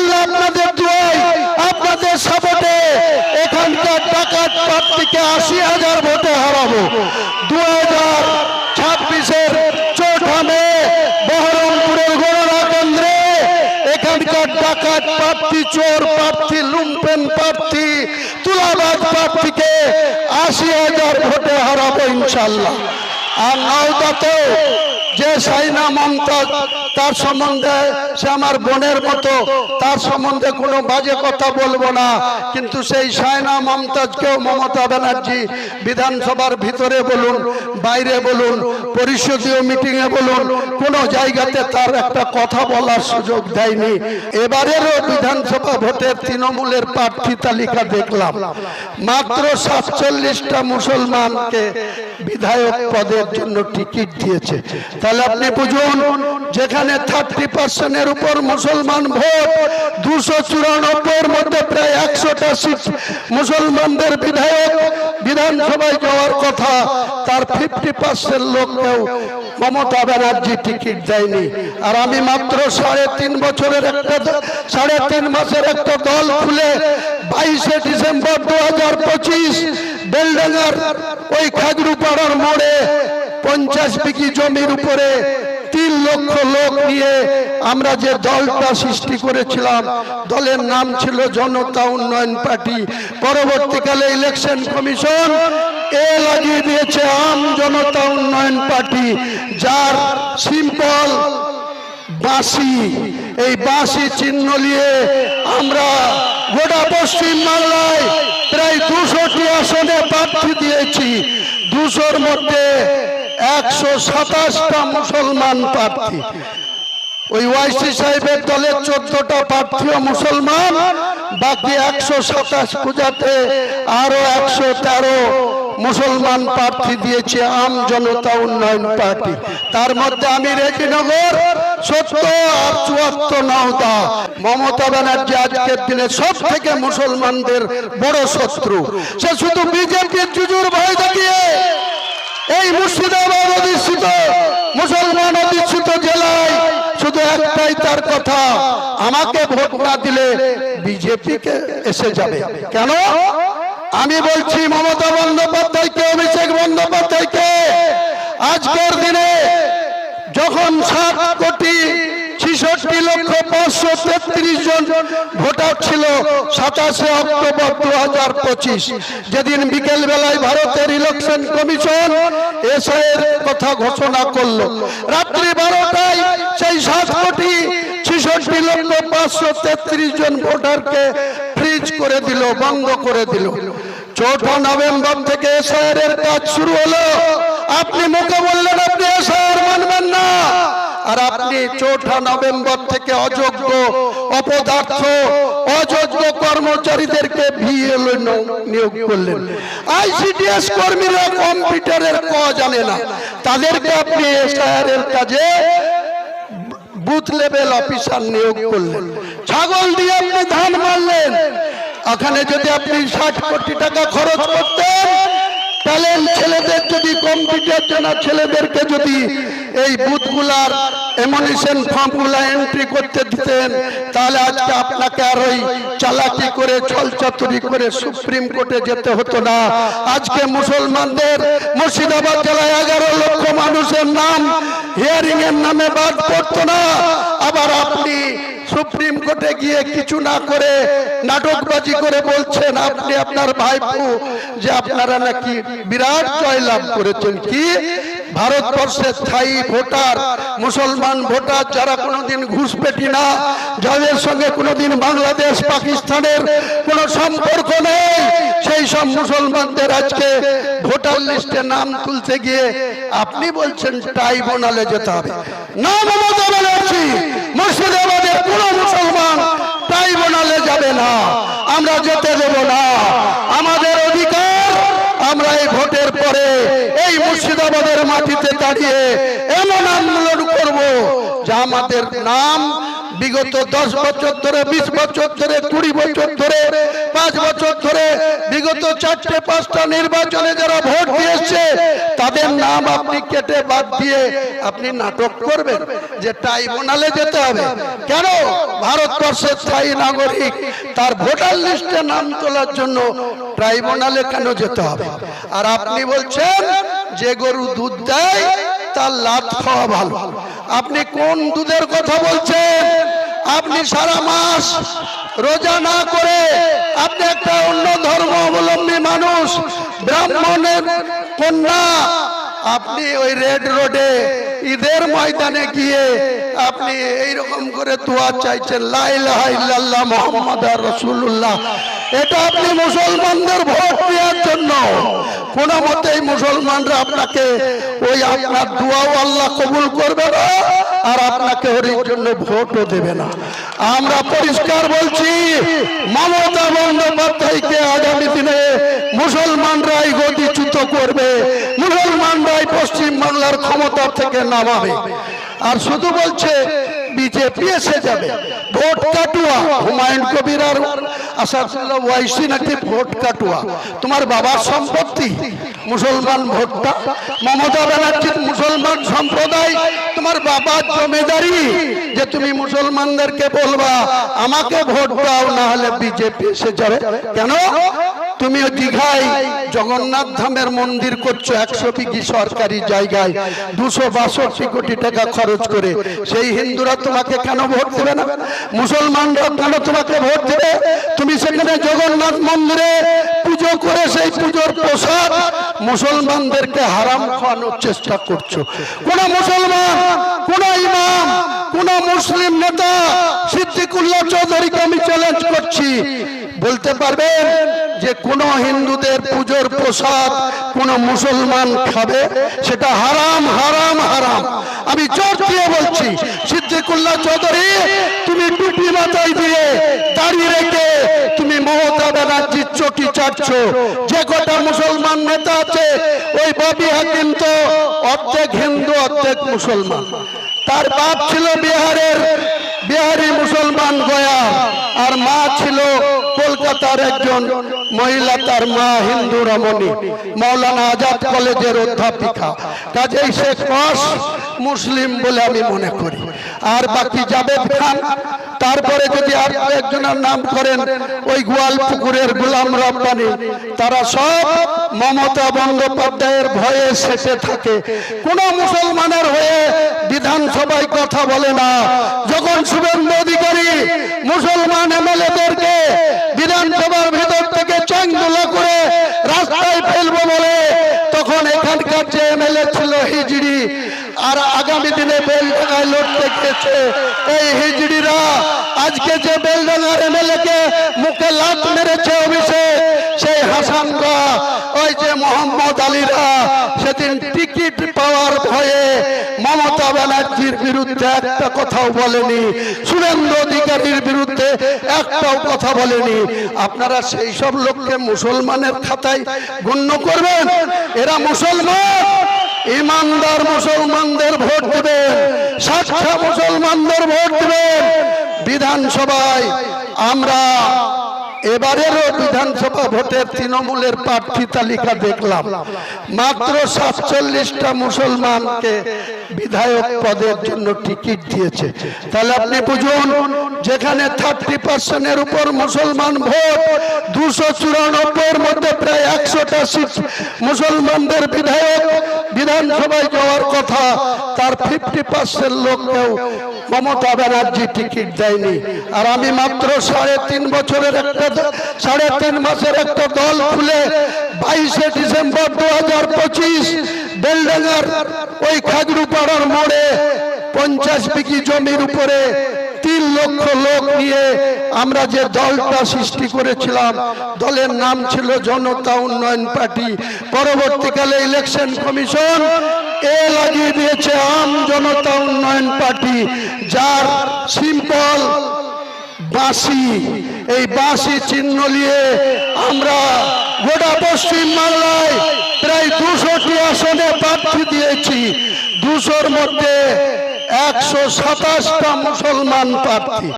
ইনশাআল্লাহ আপনাদের দোয়ায় আপনাদের সাপোর্টে এখানকার ডাকাত প্রার্থীকে ৮০,০০০ ভোটে হারাবো। 2026-এর চৌঠামে বহরমপুরের গণনা কেন্দ্রে এখানকার ডাকাত প্রার্থী, চোর প্রার্থী, লুম্পেন প্রার্থী, তুলাবাজ প্রার্থীকে ৮০,০০০ ভোটে হারাবো ইনশাআল্লাহ। আর নওদাতে যে সাইনা মমতাজ, তার সম্বন্ধে সে আমার বোনের মতো, তার সম্বন্ধে কোনো বাজে কথা বলবো না, কিন্তু সেই সাইনা মমতাজকেও মমতা ব্যানার্জি বিধানসভার ভিতরে বলুন, বাইরে বলুন, পরিষদীয় মিটিংয়ে বলুন, কোনো জায়গাতে তার একটা কথা বলার সুযোগ দেয়নি। এবারেরও বিধানসভা ভোটের তৃণমূলের প্রার্থী তালিকা দেখলাম, মাত্র 47টা মুসলমানকে বিধায়ক পদের জন্য টিকিট দিয়েছে। তাহলে আপনি বুঝুন, যেখানে 30%-এর উপর মুসলমান ভোট, 294-এর মধ্যে প্রায় 100টা সিট মুসলমানদের বিধায়ক বিধানসভায় যাওয়ার কথা, তার 50% লোককেও মমতা ব্যানার্জি টিকিট দেয়নি। আর আমি মাত্র 3.5 মাসের একটা দল খুলে 22শে ডিসেম্বর 2025 বেলডাঙ্গার ওই খাজরুপাড়ার মোড়ে 50 বিঘি জমির উপরে 3 লক্ষ লোক নিয়ে আমরা যে দলটা সৃষ্টি করেছিলাম, দলের নাম ছিল জনতা উন্নয়ন পার্টি। পরবর্তীকালে ইলেকশন কমিশন লাগিয়ে দিয়েছে আম জনতা উন্নয়ন পার্টি, যার সিম্বল বাঁশি। এই বাঁশি চিহ্ন নিয়ে আমরা গোটা পশ্চিম বাংলায় প্রায় 200টি আসনে প্রার্থী দিয়েছি। 200-র মধ্যে 127টা মুসলমান প্রার্থী। ওই ওয়াইসি সাহেবের দলের 14টা প্রার্থীও মুসলমান, বাকি 127 পূজাতে আরো 113 মুসলমান প্রার্থী দিয়েছে আম জনতা উন্নয়ন পার্টি। তার মধ্যে আমি রেজিনগর 70 আর 74 নওদা। মমতা ব্যানার্জি আজকের দিনে সব থেকে মুসলমানদের বড় শত্রু। সে শুধু বিজেপির জুজুর ভয় দেখিয়ে এই মুর্শিদাবাদ অধিষ্ঠিত মুসলমান অধিষ্ঠিত জেলায় শুধু একটাই তার কথা, আমাকে ভোট না দিলে বিজেপিকে এসে যাবে। কেন? আমি বলছি মমতা বন্দ্যোপাধ্যায়কে, অভিষেক বন্দ্যোপাধ্যায়কে, আজকের দিনে যখন 7,66,533 জন ভোটার ছিল 27শে অক্টোবর 2025, যেদিন বিকেল বেলায় ভারতের ইলেকশন কমিশন এসআইয়ের কথা ঘোষণা করলো, রাত্রি 12টায় সেই 7,66,533 জন ভোটারকে ফ্রিজ করে দিল, বন্ধ করে দিল। 4 নভেম্বর থেকে এসআইয়ের কাজ শুরু হলো। আপনি মুখে বললেন আপনি এসআইআর মানবেন না, আর আপনি 4 নভেম্বর থেকে অযোগ্য, অপদার্থ, অযোগ্য কর্মচারীদেরকে ভিএলও নিয়োগ করলেন। আইসিডিএস কর্মীরা কম্পিউটারের ক জানে না, তাদেরকে আপনি এসআইআর কাজে বুথ লেভেল অফিসার নিয়োগ করলেন। ছাগল দিয়ে আপনি ধান মারলেন। ওখানে যদি আপনি 60 কোটি টাকা খরচ করতেন, ট্যালেন্ট ছেলেদের যদি কম্পিউটার জানা ছেলেদেরকে যদি এই বুথগুলার এমনিশন ফর্মগুলা এন্ট্রি করতে দিতেন, তাহলে আজকে আপনাকে আর ওই চালাকি করে ছলচাতুরি করে সুপ্রিম কোর্টে যেতে হতো না। আজকে মুসলমানদের মুর্শিদাবাদ জেলায় 11 লক্ষ মানুষের নাম হিয়ারিং এর নামে বাদ পড়তো না। আবার আপনি সুপ্রিম কোর্টে গিয়ে কিছু না করে নাটকবাজি করে বলছেন আপনি আপনার ভাইপো যে আপনারা নাকি বিরাট জয়লাভ করেছেন। কি? ভারতবর্ষের স্থায়ী ভোটার, মুসলমান ভোটার যারা কোনোদিন ঘুষপেটি না, যাদের সঙ্গে কোনোদিন বাংলাদেশ পাকিস্তানের কোনো সম্পর্ক নেই, সেই সব মুসলমানদের আজকে ভোটার লিস্টে নাম তুলতে গিয়ে আপনি বলছেন ট্রাইব্যুনালে যেতে হবে। না, মমতা ব্যানার্জি, মুর্শিদাবাদের কোনো মুসলমান ট্রাইব্যুনালে যাবে না, আমরা যেতে দেব না। আমাদের অধিকার, আমরা এই ভোটের পরে এই মুর্শিদাবাদের মাটিতে দাঁড়িয়ে এমন আন্দোলন করব যে আমাদের নাম বিগত 10 বছর ধরে, 20 বছর ধরে, 20 বছর ধরে, 5 বছর ধরে বিগত 4-5টা নির্বাচনে যারা ভোট দিয়েছে তাদের নাম আপনি কেটে বাদ দিয়ে আপনি নাটক করবেন যে ট্রাইব্যুনালে যেতে হবে। কেন? ভারতবর্ষের স্থায়ী নাগরিক, তার ভোটার লিস্টে নাম তোলার জন্য ট্রাইব্যুনালে কেন যেতে হবে? আর আপনি বলছেন যে গরু দুধ দেয় তার লাত খাওয়া ভালো। আপনি কোন দুধের কথা বলছেন? আপনি সারা মাস রোজা না করে আপনি একটা অন্য ধর্ম অবলম্বী মানুষ, ব্রাহ্মণের কন্যা, আপনি ওই রেড রোডে ঈদের ময়দানে গিয়ে আপনি এইরকম করে দোয়া চাইছেন, লা ইলাহা ইল্লাল্লাহ মুহাম্মাদুর রাসূলুল্লাহ। এটা আপনি মুসলমানদের ভোট দেওয়ার জন্য। কোন মতেই মুসলমানরা আপনাকে ওই আপনার দোয়াও আল্লাহ কবুল করবে না, আর আপনাকে ওর জন্য ভোটও দেবে না। আমরা পরিষ্কার বলছি, মমতা বন্দ্যোপাধ্যায়কে আগামী দিনে মুসলমানরাই গদিচ্যুত করবে, মুসলমানরাই পশ্চিম বাংলার ক্ষমতা থেকে নামাবে। আর শুধু বলছে বিজেপি এসে যাবে, ভোট কাটুয়া। হুমায়ুন কবির আর আসাদুল্লাহ ওয়াইসি নাকি ভোট কাটুয়া। তোমার বাবার সম্পত্তি মুসলমান ভোটটা, মমতা ব্যানার্জির মুসলমান সম্প্রদায় তোমার বাবার জমিদারি, যে তুমি মুসলমানদেরকে বলবা আমাকে ভোট দাও, না হলে বিজেপি এসে যাবে। কেন? তুমি দীঘায় জগন্নাথ ধামের মন্দির করছো 100 বিঘি সরকারি জায়গায় 262 কোটি টাকা খরচ করে, সেই হিন্দুরা তোমাকে কেন ভোট দেবে না? মুসলমানরা কেন তোমাকে ভোট দেবে? তুমি সেখানে জগন্নাথ মন্দিরে পুজো করে সেই পুজোর প্রসাদ মুসলমানদেরকে হারাম খাওয়ানোর চেষ্টা করছো। কোন মুসলমান, কোন ইমাম, কোন মুসলিম নেতা, সিদ্দিকুল্লাহ চৌধুরীকে আমি চ্যালেঞ্জ করছি, বলতে পারবেন যে কোন হিন্দুদের পুজোর প্রসাদ কোন মুসলমান খাবে? সেটা হারাম, হারাম, হারাম। আমি জোর দিয়ে বলছি, সিদ্দিকুল্লাহ চৌধুরী, তুমি টুপি মাথায় দিয়ে দাঁড়িয়ে রেখে তুমি মমতা ব্যানার্জির চটি চাটছো। যে কটা মুসলমান নেতা আছে, ওই ববি হাকিম তো অর্ধেক হিন্দু অর্ধেক মুসলমান। তার বাপ ছিল বিহারি মুসলমান গয়া, আর মা ছিল কলকাতার একজন মহিলা, তার মা হিন্দু রমণী, মৌলানা আজাদ কলেজের অধ্যাপিকা। কাজেই সে কস মুসলিম বলে আমি মনে করি। আর বাকি জাবেদ খান, তারপরে যদি আর একজনের নাম করেন ওই গোয়ালপুকুরের গোলাম রব্বানি, তারা সব মমতা বন্দ্যোপাধ্যায়ের ভয়ে সেটে থাকে। কোন মুসলমানের হয়ে বিধানসভায় কথা বলে না। যখন শুভেন্দু অধিকারী মুসলমান এমএলএদেরকে বিধানসভার ভিতর থেকে চ্যাংদোলা করে রাস্তায় ফেলবো বলে, তখন এখানকার যে এমএলএ ছিল হিজড়ি, আর আগামী দিনে বেলডাঙ্গায় লড়তে গেছে এই হিজড়িরা, আজকে যে বেলডাঙ্গার এমএলএ কে মুখে লাত মেরেছে অভিষেক, সেই হাসানরা, ওই যে মোহাম্মদ আলীরা সেদিন টিকিট পাওয়ার ভয়ে মমতা ব্যানার্জির বিরুদ্ধে একটা কথাও বলেনি, শুভেন্দু অধিকারীর বিরুদ্ধে একটাও কথা বলেনি। আপনারা সেই সব লোককে মুসলমানের খাতায় গণ্য করবেন? এরা মুসলমান, ইমানদার মুসলমানদের ভোট দেবেন, সাচ্চা মুসলমানদের ভোট দেবেন। বিধানসভায় আমরা এবারেরও বিধানসভা ভোটের তৃণমূলের প্রার্থী তালিকা দেখলাম, মাত্র 47টা মুসলমানকে বিধায়ক পদের জন্য টিকিট দিয়েছে। তাহলে আপনি বুঝুন, যেখানে 30% উপর মুসলমান ভোট, 294 মধ্যে প্রায় 100টা সিট মুসলমানদের বিধায়ক বিধানসভায় যাওয়ার কথা, তার 50% লোককেও মমতা ব্যানার্জি টিকিট দেয়নি। আর আমি মাত্র 3.5 বছরের একটা 3.5 মাসের একটা দল খুলে 22শে ডিসেম্বর 2025 বেলডাঙ্গার ওই খাগড়ুপাড়ার মোড়ে 50 বিঘি জমির উপরে 3 লক্ষ লোক নিয়ে আমরা যে দলটা সৃষ্টি করেছিলাম, দলের নাম ছিল জনতা উন্নয়ন পার্টি। পরবর্তীকালে ইলেকশন কমিশন লাগিয়ে দিয়েছে আম জনতা উন্নয়ন পার্টি, যার সিম্বল বাঁশি। এই বাঁশি চিহ্ন নিয়ে আমরা গোটা পশ্চিম বাংলায় প্রায় 200টি আসনে প্রার্থী দিয়েছি। 200-র মধ্যে 127টা মুসলমান প্রার্থী।